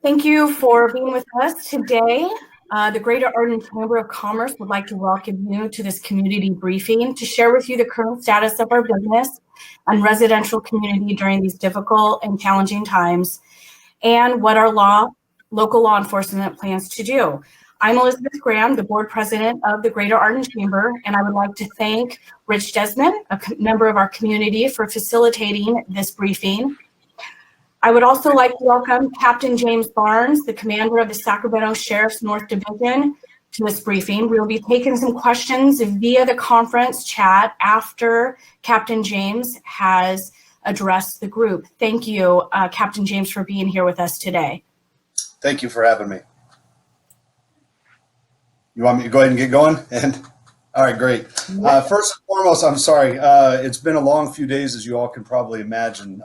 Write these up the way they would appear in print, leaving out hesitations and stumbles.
Thank you for being with us today. The Greater Arden Chamber of Commerce would like to welcome you to this community briefing to share with you the current status of our business and residential community during these difficult and challenging times, and what our local law enforcement plans to do. I'm Elizabeth Graham, the board president of the Greater Arden Chamber, and I would like to thank Rich Desmond, a member of our community, for facilitating this briefing. I would also like to welcome Captain James Barnes, the commander of the Sacramento Sheriff's North Division, to this briefing. We will be taking some questions via the conference chat after Captain James has addressed the group. Thank you, Captain James, for being here with us today. Thank you for having me. You want me to go ahead and get going? All right, great. First and foremost, I'm sorry. It's been a long few days, as you all can probably imagine,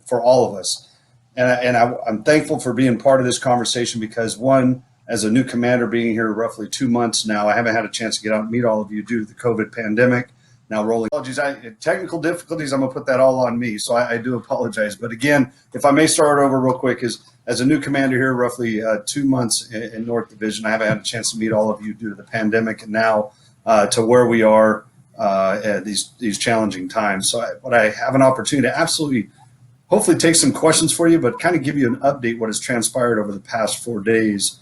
for all of us. And I'm thankful for being part of this conversation because, one, as a new commander being here roughly 2 months now, I haven't had a chance to get out and meet all of you due to the COVID pandemic. Now rolling apologies, technical difficulties, I'm gonna put that all on me. So I do apologize. But again, if I may start over real quick, as a new commander here, roughly 2 months in North Division, I haven't had a chance to meet all of you due to the pandemic and now to where we are at these challenging times. So but I have an opportunity to absolutely hopefully take some questions for you, but kind of give you an update what has transpired over the past 4 days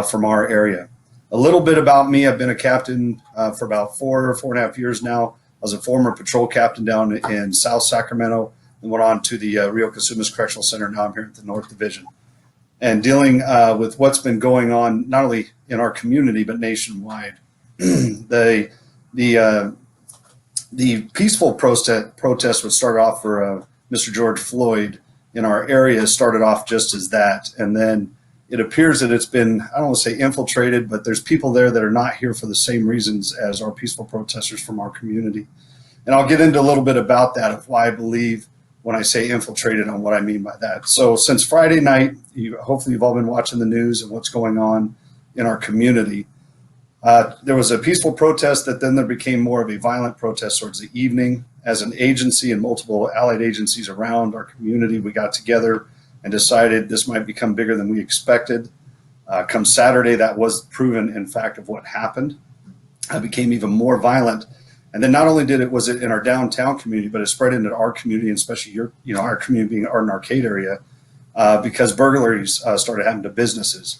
from our area. A little bit about me. I've been a captain for about 4.5 years now. I was a former patrol captain down in South Sacramento and went on to the Rio Casumas Correctional Center. Now I'm here at the North Division and dealing with what's been going on, not only in our community, but nationwide. The peaceful protest would start off for Mr. George Floyd in our area started off just as that. And then it appears that it's been, I don't want to say infiltrated, but there's people there that are not here for the same reasons as our peaceful protesters from our community. And I'll get into a little bit about that of why I believe when I say infiltrated on what I mean by that. So since Friday night, hopefully you've all been watching the news and what's going on in our community. There was a peaceful protest that then there became more of a violent protest towards the evening. As an agency and multiple allied agencies around our community, we got together and decided this might become bigger than we expected. Come Saturday, that was proven in fact of what happened. It became even more violent. And then not only was it in our downtown community, but it spread into our community, and especially our community being Arden Arcade area, because burglaries started happening to businesses.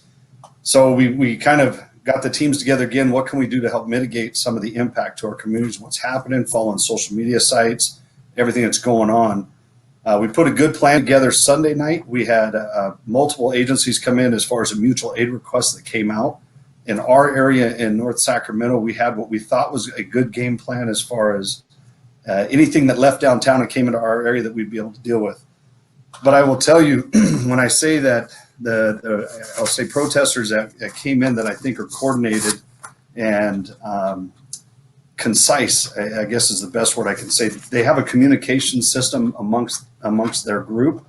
So we kind of got the teams together again. What can we do to help mitigate some of the impact to our communities, what's happening, following social media sites, everything that's going on. We put a good plan together Sunday night. We had multiple agencies come in as far as a mutual aid request that came out. In our area in North Sacramento, we had what we thought was a good game plan as far as anything that left downtown and came into our area that we'd be able to deal with. But I will tell you, when I say that I'll say protesters that came in that I think are coordinated and concise, I guess is the best word I can say. They have a communication system amongst their group.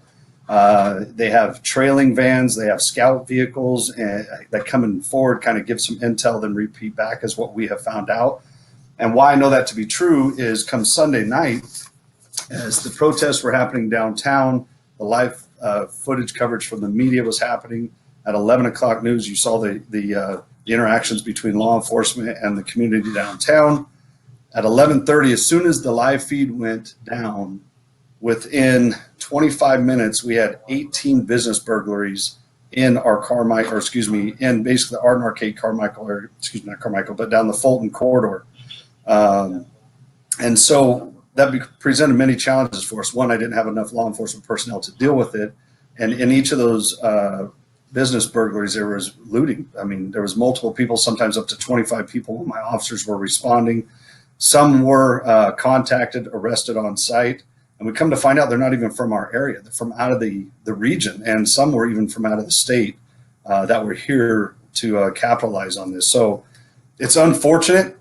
They have trailing vans, they have scout vehicles that come in forward, kind of give some intel, then repeat back as what we have found out. And why I know that to be true is come Sunday night, as the protests were happening downtown, the live footage coverage from the media was happening. At 11 o'clock news, you saw the interactions between law enforcement and the community downtown. At 11:30, as soon as the live feed went down, within 25 minutes, we had 18 business burglaries in our in basically the Arden Arcade Carmichael, or not Carmichael, but down the Fulton corridor. And so that presented many challenges for us. One, I didn't have enough law enforcement personnel to deal with it. And in each of those business burglaries, there was looting. I mean, there was multiple people, sometimes up to 25 people when my officers were responding. Some were contacted, arrested on site. And we come to find out they're not even from our area. They're from out of the region. And some were even from out of the state that were here to capitalize on this. So it's unfortunate.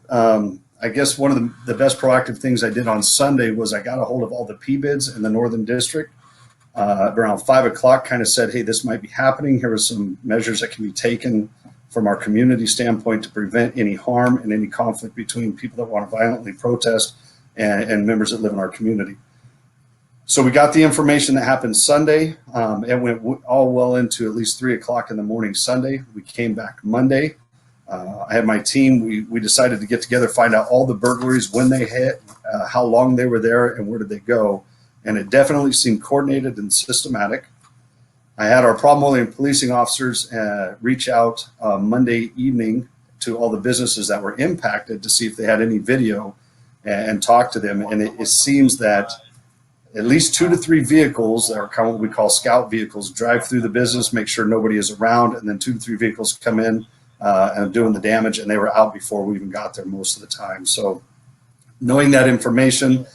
I guess one of the best proactive things I did on Sunday was I got a hold of all the PBIDs in the Northern District. Around 5 o'clock, kind of said, hey, this might be happening. Here are some measures that can be taken from our community standpoint to prevent any harm and any conflict between people that want to violently protest and members that live in our community. So we got the information that happened Sunday. It went all well into at least 3 o'clock in the morning Sunday. We came back Monday. I had my team. We decided to get together, find out all the burglaries, when they hit, how long they were there, and where did they go. And it definitely seemed coordinated and systematic. I had our problem-only policing officers reach out Monday evening to all the businesses that were impacted to see if they had any video and talk to them. And it seems that at least 2 to 3 vehicles that are kind of what we call scout vehicles drive through the business, make sure nobody is around, and then 2 to 3 vehicles come in and doing the damage, and they were out before we even got there most of the time. So knowing that information,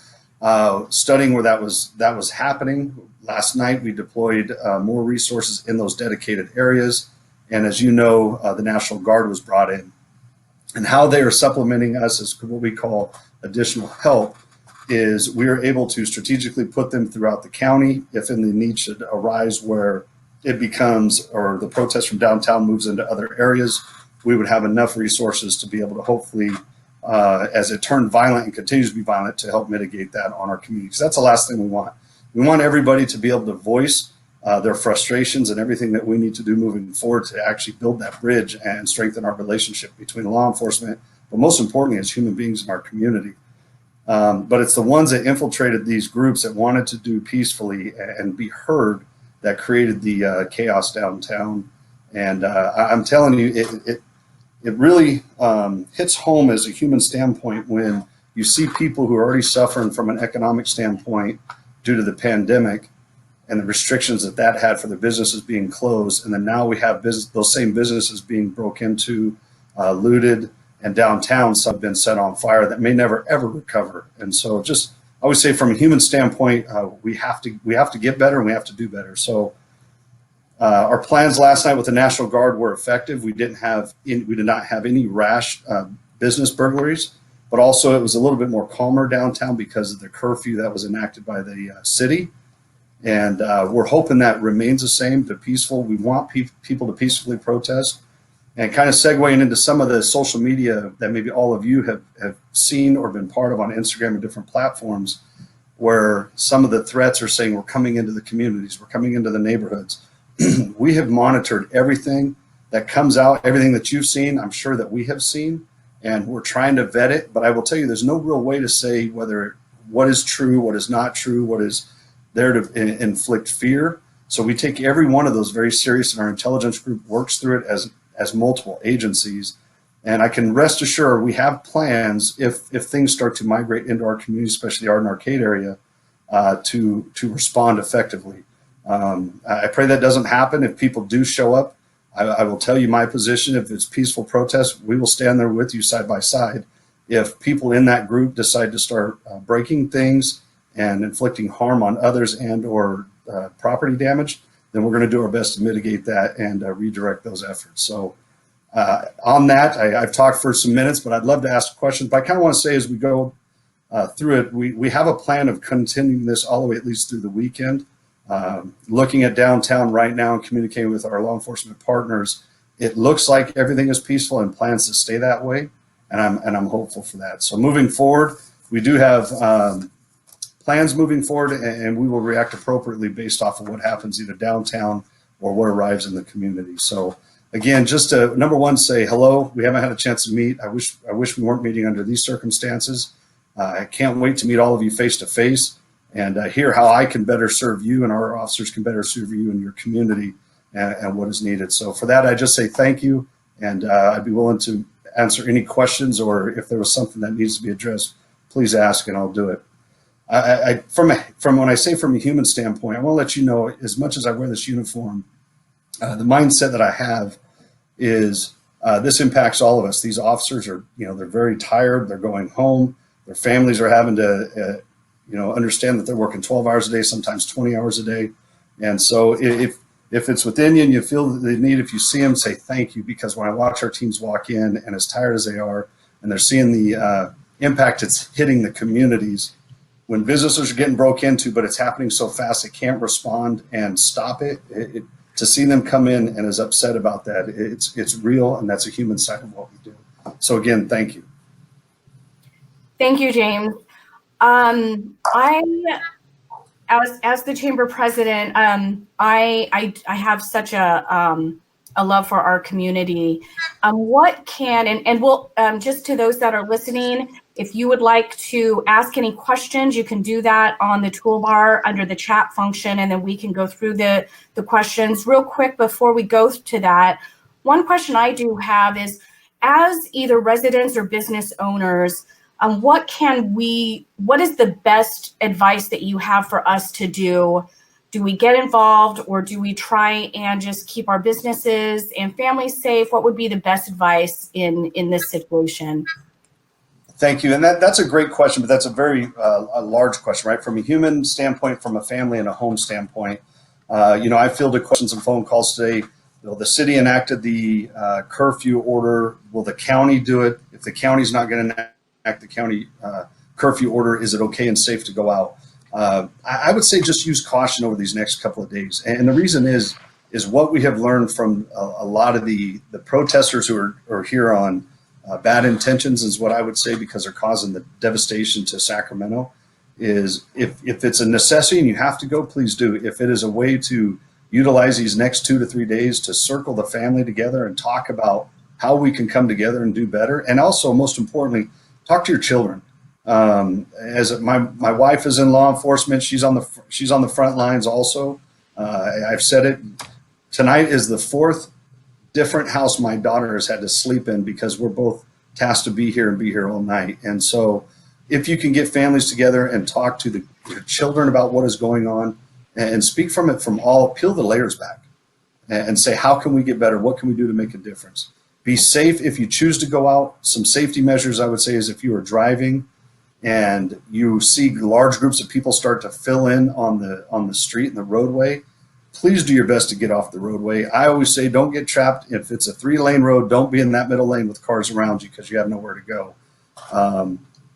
studying where that was happening, last night we deployed more resources in those dedicated areas. And as you know, the National Guard was brought in. And how they are supplementing us is what we call additional help, is we are able to strategically put them throughout the county if the need should arise where it becomes, or the protest from downtown moves into other areas. We would have enough resources to be able to hopefully, as it turned violent and continues to be violent, to help mitigate that on our community. Because that's the last thing we want. We want everybody to be able to voice their frustrations and everything that we need to do moving forward to actually build that bridge and strengthen our relationship between law enforcement, but most importantly as human beings in our community. But it's the ones that infiltrated these groups that wanted to do peacefully and be heard that created the chaos downtown. And I'm telling you, it really hits home as a human standpoint when you see people who are already suffering from an economic standpoint due to the pandemic and the restrictions that had for the businesses being closed. And then now we have those same businesses being broke into, looted, and downtown some have been set on fire that may never ever recover. And so just, I would say from a human standpoint, we have to get better and we have to do better. So our plans last night with the National Guard were effective. We did not have any rash business burglaries, but also it was a little bit more calmer downtown because of the curfew that was enacted by the city. And we're hoping that remains the same, to peaceful. We want people to peacefully protest. And kind of segueing into some of the social media that maybe all of you have seen or been part of on Instagram and different platforms, where some of the threats are saying we're coming into the communities, we're coming into the neighborhoods. We have monitored everything that comes out, everything that you've seen, I'm sure that we have seen, and we're trying to vet it. But I will tell you, there's no real way to say what is true, what is not true, what is there to inflict fear. So we take every one of those very serious, and our intelligence group works through it as multiple agencies. And I can rest assured we have plans if things start to migrate into our community, especially the Arden Arcade area, to respond effectively. I pray that doesn't happen. If people do show up, I will tell you my position. If it's peaceful protest, we will stand there with you side by side. If people in that group decide to start breaking things and inflicting harm on others and or property damage, then we're going to do our best to mitigate that and redirect those efforts. So on that, I've talked for some minutes, but I'd love to ask questions. But I kind of want to say as we go through it, we have a plan of continuing this all the way at least through the weekend. Looking at downtown right now and communicating with our law enforcement partners, it looks like everything is peaceful and plans to stay that way. And I'm hopeful for that. So moving forward, we do have plans moving forward, and we will react appropriately based off of what happens either downtown or what arrives in the community. So again, just to, number one, say hello. We haven't had a chance to meet. I wish we weren't meeting under these circumstances. I can't wait to meet all of you face to face and hear how I can better serve you and our officers can better serve you in your community and what is needed. So for that, I just say thank you, and I'd be willing to answer any questions, or if there was something that needs to be addressed, please ask and I'll do it. From when I say from a human standpoint, I want to let you know, as much as I wear this uniform, the mindset that I have is this impacts all of us. These officers are, they're very tired. They're going home. Their families are having to, understand that they're working 12 hours a day, sometimes 20 hours a day. And so if it's within you and you feel the need, if you see them, say thank you, because when I watch our teams walk in and as tired as they are, and they're seeing the impact it's hitting the communities, when businesses are getting broke into, but it's happening so fast they can't respond and stop it, to see them come in and is upset about that, it's real, and that's a human side of what we do. So again, thank you. Thank you, James. as the chamber president, I have such a love for our community. What can and we'll just to those that are listening, if you would like to ask any questions, you can do that on the toolbar under the chat function, and then we can go through the questions real quick before we go to that. One question I do have is, as either residents or business owners, what is the best advice that you have for us to do? Do we get involved, or do we try and just keep our businesses and families safe? What would be the best advice in this situation? Thank you. And that's a great question, but that's a very a large question, right? From a human standpoint, from a family and a home standpoint. I fielded questions and phone calls today. The city enacted the curfew order. Will the county do it? If the county's not going to enact the county curfew order, is it okay and safe to go out? I would say just use caution over these next couple of days. And the reason is what we have learned from a lot of the protesters who are here on bad intentions, is what I would say, because they're causing the devastation to Sacramento. Is if it's a necessity and you have to go, please do. If it is a way to utilize these next 2 to 3 days to circle the family together and talk about how we can come together and do better. And also, most importantly, talk to your children. As my wife is in law enforcement, she's on the front lines also. I've said it, tonight is the 4th different house my daughter has had to sleep in because we're both tasked to be here all night. And so if you can get families together and talk to the children about what is going on and speak from it from all, peel the layers back and say, how can we get better? What can we do to make a difference? Be safe if you choose to go out. Some safety measures I would say is, if you are driving and you see large groups of people start to fill in on the street and the roadway, please do your best to get off the roadway. I always say, don't get trapped. If it's a 3-lane road, don't be in that middle lane with cars around you because you have nowhere to go.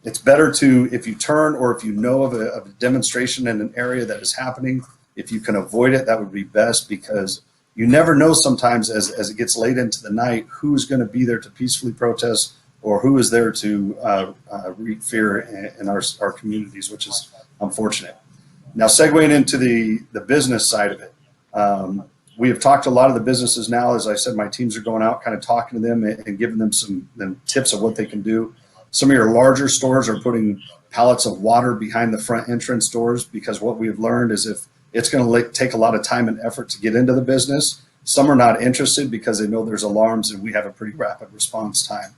It's better to, if you turn or if you know of a demonstration in an area that is happening, if you can avoid it, that would be best, because you never know sometimes as it gets late into the night who's going to be there to peacefully protest or who is there to wreak fear in our communities, which is unfortunate. Now, segueing into the business side of it, we have talked to a lot of the businesses now. As I said, my teams are going out, kind of talking to them and giving them some tips of what they can do. Some of your larger stores are putting pallets of water behind the front entrance doors, because what we've learned is if it's going to take a lot of time and effort to get into the business, some are not interested because they know there's alarms and we have a pretty rapid response time.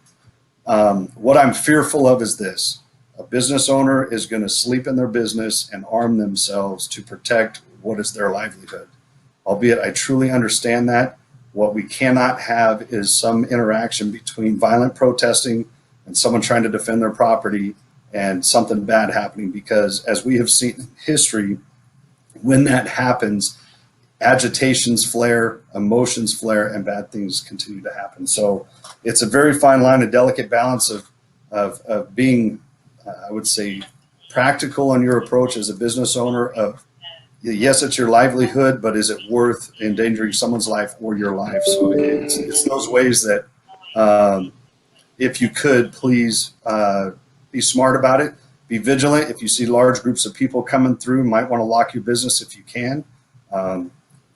What I'm fearful of is this: a business owner is going to sleep in their business and arm themselves to protect what is their livelihood. Albeit I truly understand that. What we cannot have is some interaction between violent protesting and someone trying to defend their property and something bad happening, because as we have seen in history, when that happens, agitations flare, emotions flare, and bad things continue to happen. So it's a very fine line, a delicate balance of being, I would say, practical in your approach as a business owner of, yes, it's your livelihood, but is it worth endangering someone's life or your life? So it's those ways that if you could, please be smart about it. Be vigilant. If you see large groups of people coming through, you might want to lock your business if you can.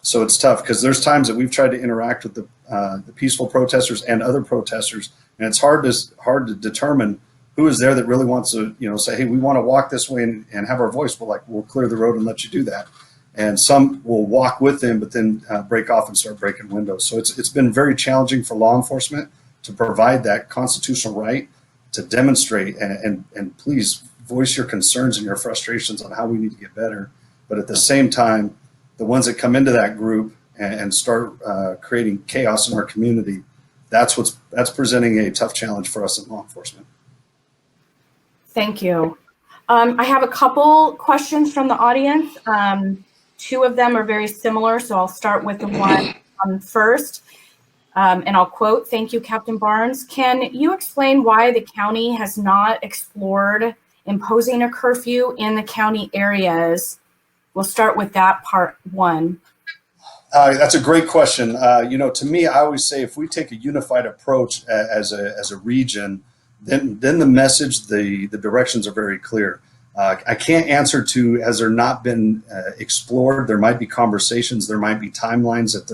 So it's tough, because there's times that we've tried to interact with the peaceful protesters and other protesters, and it's hard to determine who is there that really wants to, say, hey, we want to walk this way and have our voice. We'll clear the road and let you do that. And some will walk with them, but then break off and start breaking windows. So it's been very challenging for law enforcement to provide that constitutional right to demonstrate and please voice your concerns and your frustrations on how we need to get better. But at the same time, the ones that come into that group and start creating chaos in our community, that's presenting a tough challenge for us in law enforcement. Thank you. I have a couple questions from the audience. 2 of them are very similar, so I'll start with the one first. And I'll quote, "Thank you, Captain Barnes. Can you explain why the county has not explored imposing a curfew in the county areas?" We'll start with that part 1. That's a great question. To me, I always say if we take a unified approach as a region, then the message, the directions are very clear. I can't answer to, has there not been explored? There might be conversations, there might be timelines that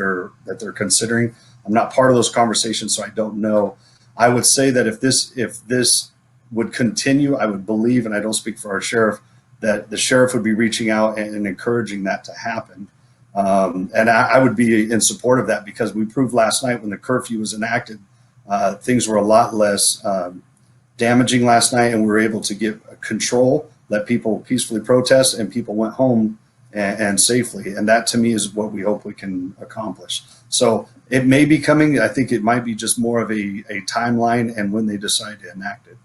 they're considering. I'm not part of those conversations, so I don't know. I would say that if this would continue, I would believe, and I don't speak for our sheriff, that the sheriff would be reaching out and encouraging that to happen. And I would be in support of that, because we proved last night when the curfew was enacted, things were a lot less damaging last night, and we were able to get control, let people peacefully protest, and people went home and safely. And that to me is what we hope we can accomplish. So it may be coming. I think it might be just more of a timeline and when they decide to enact it.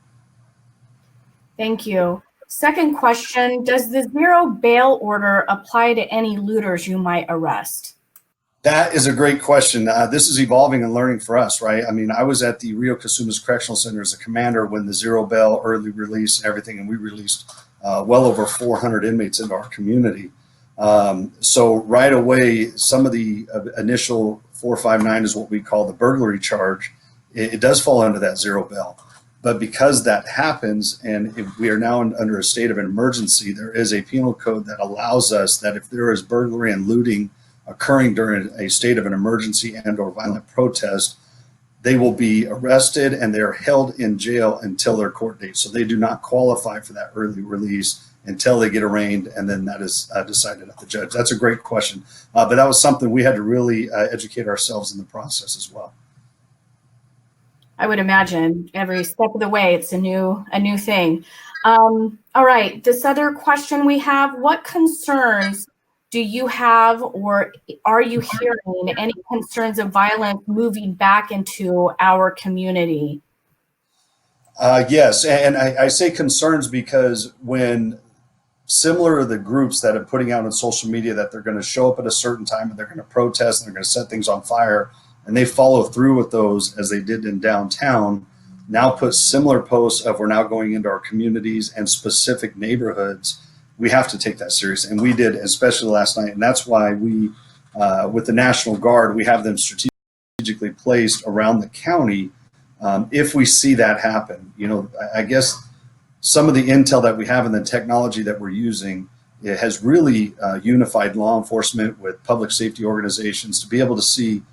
Thank you. Second question, does the zero bail order apply to any looters you might arrest? That is a great question. This is evolving and learning for us, right? I mean, I was at the Rio Casumas Correctional Center as a commander when the zero bail, early release, and everything, and we released well over 400 inmates into our community. So right away, some of the initial 459 is what we call the burglary charge. It does fall under that zero bail. But because that happens, and if we are now under a state of emergency, there is a penal code that allows us that if there is burglary and looting occurring during a state of an emergency and or violent protest, they will be arrested and they're held in jail until their court date. So they do not qualify for that early release until they get arraigned, and then that is decided at the judge. That's a great question. But that was something we had to really educate ourselves in the process as well. I would imagine every step of the way, it's a new thing. All right, this other question we have, what concerns do you have, or are you hearing any concerns of violence moving back into our community? Yes, and I say concerns because when similar to the groups that are putting out on social media that they're going to show up at a certain time and they're going to protest and they're going to set things on fire, and they follow through with those as they did in downtown, now put similar posts of we're now going into our communities and specific neighborhoods, we have to take that serious. And we did, especially last night. And that's why we, with the National Guard, we have them strategically placed around the county. If we see that happen, you know, I guess some of the intel that we have and the technology that we're using, it has really unified law enforcement with public safety organizations to be able to see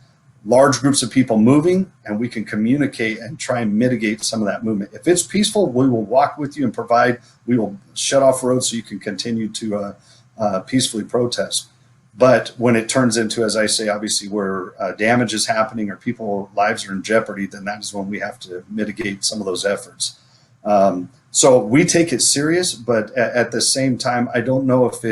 large groups of people moving, and we can communicate and try and mitigate some of that movement. If it's peaceful, we will walk with you and provide, we will shut off roads so you can continue to peacefully protest. But when it turns into, as I say, obviously where damage is happening or people's lives are in jeopardy, then that is when we have to mitigate some of those efforts. So we take it serious, but at the same time, I don't know if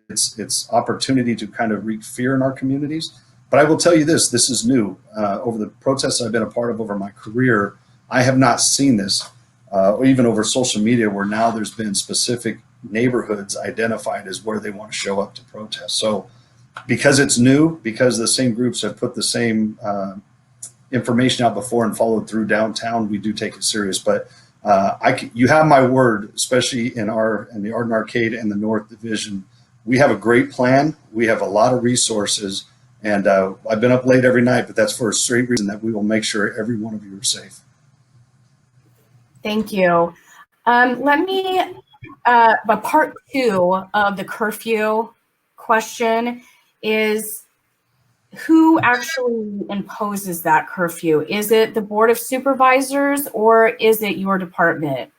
it's opportunity to kind of wreak fear in our communities. But I will tell you this is new. Over the protests I've been a part of over my career, I have not seen this, or even over social media, where now there's been specific neighborhoods identified as where they want to show up to protest. So because it's new, because the same groups have put the same information out before and followed through downtown, we do take it serious. But you have my word, especially in the Arden Arcade and the North Division. We have a great plan. We have a lot of resources. And I've been up late every night, but that's for a straight reason that we will make sure every one of you are safe. Thank you. Let me, but part two of the curfew question is, who actually imposes that curfew? Is it the Board of Supervisors or is it your department?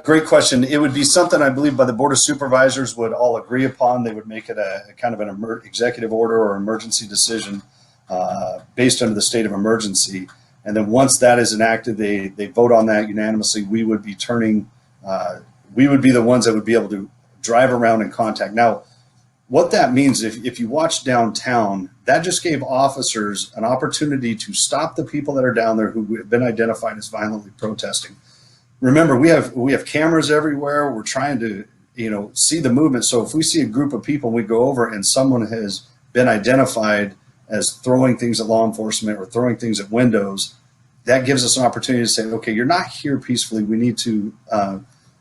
Great question. It would be something I believe by the Board of Supervisors would all agree upon. They would make it a kind of an executive order or emergency decision based under the state of emergency. And then once that is enacted, they vote on that unanimously. We would be we would be the ones that would be able to drive around and contact. Now, what that means, if you watch downtown, that just gave officers an opportunity to stop the people that are down there who have been identified as violently protesting. Remember, we have cameras everywhere. We're trying to, see the movement. So if we see a group of people, we go over and someone has been identified as throwing things at law enforcement or throwing things at windows, that gives us an opportunity to say, okay, you're not here peacefully. We need to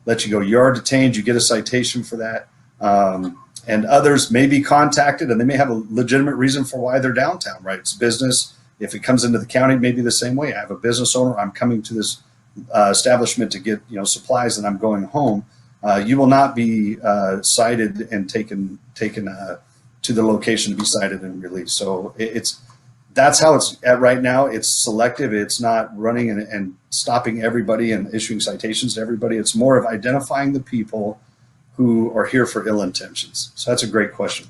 let you go. You are detained. You get a citation for that. And others may be contacted and they may have a legitimate reason for why they're downtown, right? It's business. If it comes into the county, maybe the same way. I have a business owner. I'm coming to this establishment to get supplies and I'm going home. you will not be cited and taken to the location to be cited and released. So that's how it's at right now. It's selective. It's not running and stopping everybody and issuing citations to everybody. It's more of identifying the people who are here for ill intentions. So that's a great question.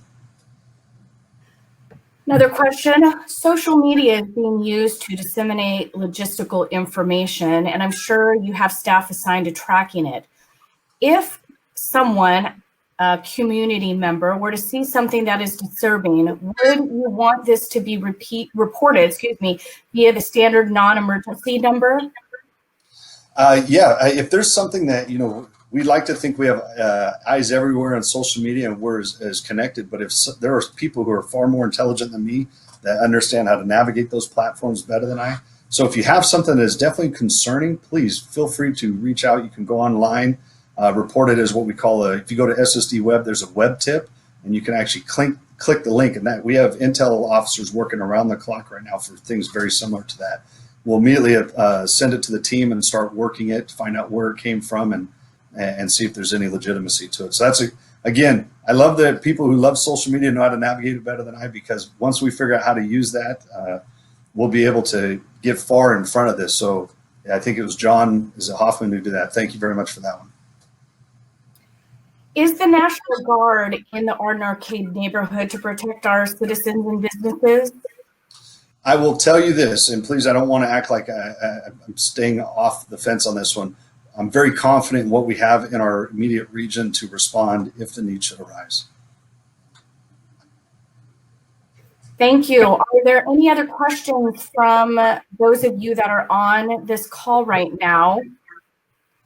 Another question. Social media is being used to disseminate logistical information, and I'm sure you have staff assigned to tracking it. If someone, a community member, were to see something that is disturbing, would you want this to be reported via the standard non-emergency number? Yeah, if there's something that, we'd like to think we have eyes everywhere on social media and we're as connected, but if there are people who are far more intelligent than me that understand how to navigate those platforms better than I. So if you have something that is definitely concerning, please feel free to reach out. You can go online, report it as what we call if you go to SSD Web, there's a web tip, and you can actually click the link, and that we have intel officers working around the clock right now for things very similar to that. We'll immediately send it to the team and start working it to find out where it came from and see if there's any legitimacy to it. So again, I love that people who love social media know how to navigate it better than I, because once we figure out how to use that, we'll be able to get far in front of this. So I think it was John Hoffman who did that. Thank you very much for that one. Is the National Guard in the Arden Arcade neighborhood to protect our citizens and businesses? I will tell you this, and please, I don't want to act like I'm staying off the fence on this one. I'm very confident in what we have in our immediate region to respond if the need should arise. Thank you. Are there any other questions from those of you that are on this call right now?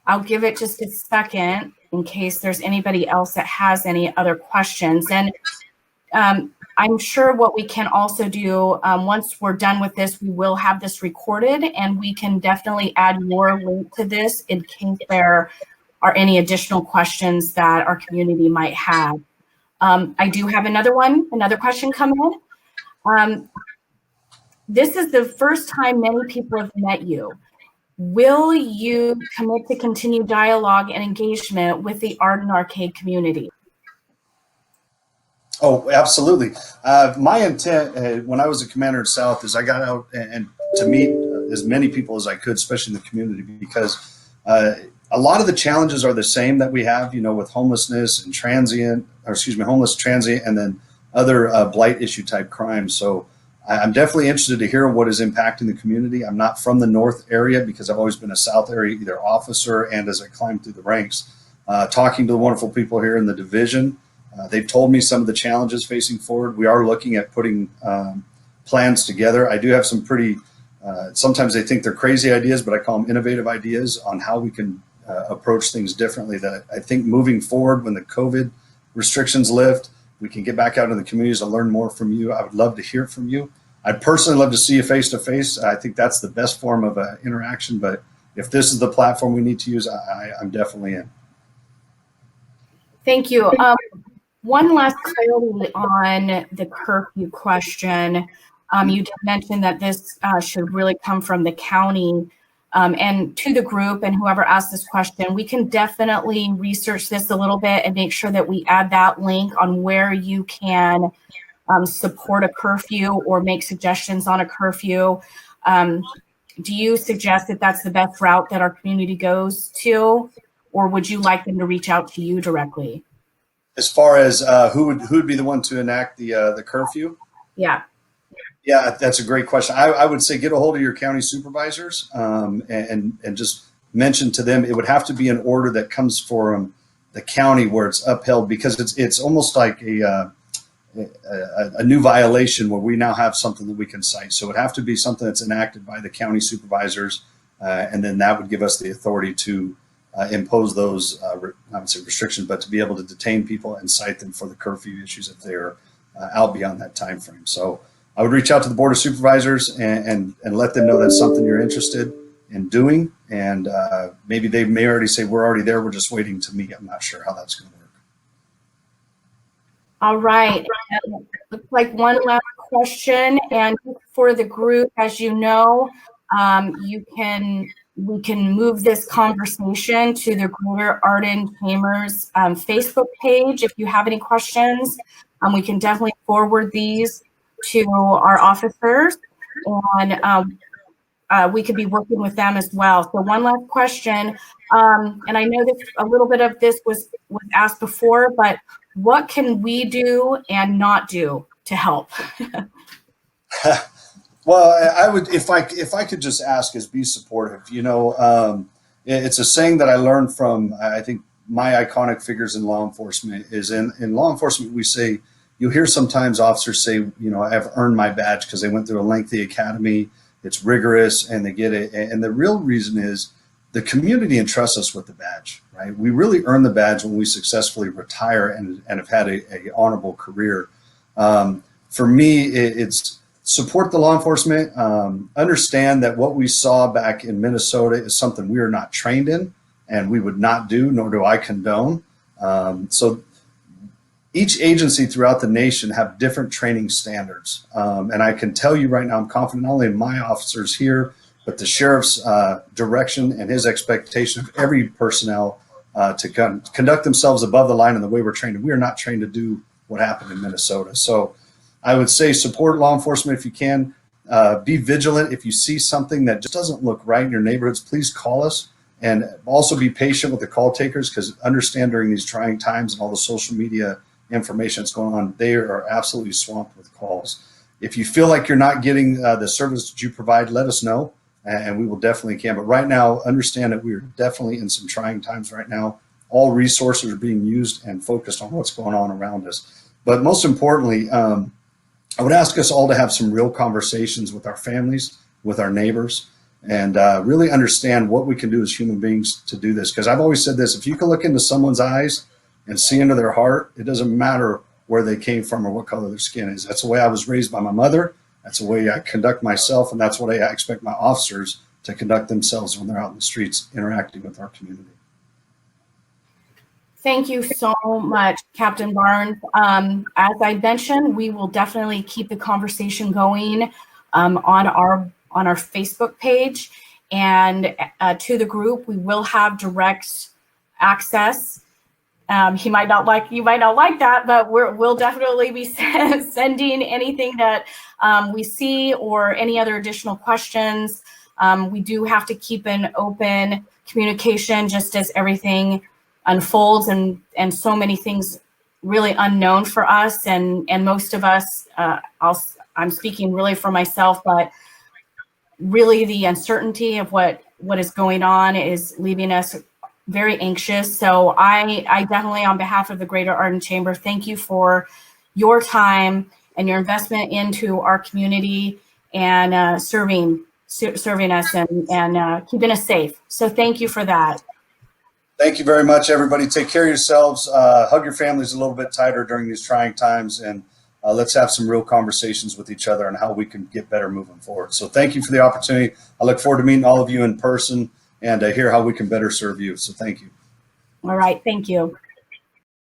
I'll give it just a second in case there's anybody else that has any other questions. And I'm sure what we can also do, once we're done with this, we will have this recorded, and we can definitely add your link to this in case there are any additional questions that our community might have. I do have another question come in. This is the first time many people have met you. Will you commit to continue dialogue and engagement with the Arden Arcade community? Oh, absolutely. My intent when I was a commander in South is I got out and to meet as many people as I could, especially in the community, because a lot of the challenges are the same that we have, with homelessness and homeless transient, and then other blight issue type crimes. So I'm definitely interested to hear what is impacting the community. I'm not from the North area because I've always been a South area, either officer and as I climb through the ranks. Talking to the wonderful people here in the division, they've told me some of the challenges facing forward. We are looking at putting plans together. I do have some pretty, sometimes they think they're crazy ideas, but I call them innovative ideas on how we can approach things differently, that I think moving forward when the COVID restrictions lift, we can get back out in the communities and learn more from you. I would love to hear from you. I'd personally love to see you face to face. I think that's the best form of interaction, but if this is the platform we need to use, I'm definitely in. Thank you. One last clarity on the curfew question. You did mention that this should really come from the county, and to the group and whoever asked this question, we can definitely research this a little bit and make sure that we add that link on where you can support a curfew or make suggestions on a curfew. Do you suggest that that's the best route that our community goes to, or would you like them to reach out to you directly? As far as who would be the one to enact the curfew? Yeah, that's a great question. I would say get a hold of your county supervisors and just mention to them. It would have to be an order that comes from the county where it's upheld, because it's almost like a new violation where we now have something that we can cite. So it would have to be something that's enacted by the county supervisors, and then that would give us the authority to impose those, I would say restrictions, but to be able to detain people and cite them for the curfew issues if they're out beyond that time frame. So I would reach out to the Board of Supervisors and let them know that's something you're interested in doing. And maybe they may already say, we're already there, we're just waiting to meet. I'm not sure how that's going to work. All right. Looks like one last question. And for the group, as you know, you can we can move this conversation to the Greater Arden Chambers Facebook page. If you have any questions, we can definitely forward these to our officers, and we could be working with them as well. So one last question, and I know that a little bit of this was asked before, but what can we do and not do to help? Well, I would, if I could just ask, is be supportive. It's a saying that I learned from, I think, my iconic figures in law enforcement. Is in law enforcement, we say, you'll hear sometimes officers say, I've earned my badge because they went through a lengthy academy. It's rigorous and they get it. And the real reason is the community entrusts us with the badge, right? We really earn the badge when we successfully retire and have had a honorable career. For me, it's support the law enforcement, understand that what we saw back in Minnesota is something we are not trained in and we would not do, nor do I condone. So each agency throughout the nation have different training standards. And I can tell you right now, I'm confident not only in my officers here, but the sheriff's direction and his expectation of every personnel to conduct themselves above the line in the way we're trained. We are not trained to do what happened in Minnesota. So I would say support law enforcement if you can. Be vigilant. If you see something that just doesn't look right in your neighborhoods, please call us. And also be patient with the call takers, because understand during these trying times and all the social media information that's going on, they are absolutely swamped with calls. If you feel like you're not getting the service that you provide, let us know, and we will definitely can. But right now, understand that we are definitely in some trying times right now. All resources are being used and focused on what's going on around us. But most importantly, I would ask us all to have some real conversations with our families, with our neighbors, and really understand what we can do as human beings to do this. Because I've always said this, if you can look into someone's eyes and see into their heart, it doesn't matter where they came from or what color their skin is. That's the way I was raised by my mother. That's the way I conduct myself, and that's what I expect my officers to conduct themselves when they're out in the streets interacting with our community. Thank you so much, Captain Barnes. As I mentioned, we will definitely keep the conversation going on our Facebook page, and to the group. We will have direct access. You might not like that, but we'll definitely be sending anything that we see or any other additional questions. We do have to keep an open communication just as everything unfolds, and so many things really unknown for us, and most of us, I'm speaking really for myself, but really the uncertainty of what is going on is leaving us very anxious. So I definitely, on behalf of the Greater Arden Chamber, thank you for your time and your investment into our community and serving us and keeping us safe. So thank you for that. Thank you very much, everybody. Take care of yourselves. Hug your families a little bit tighter during these trying times, and let's have some real conversations with each other on how we can get better moving forward. So thank you for the opportunity. I look forward to meeting all of you in person and hear how we can better serve you. So thank you. All right. Thank you.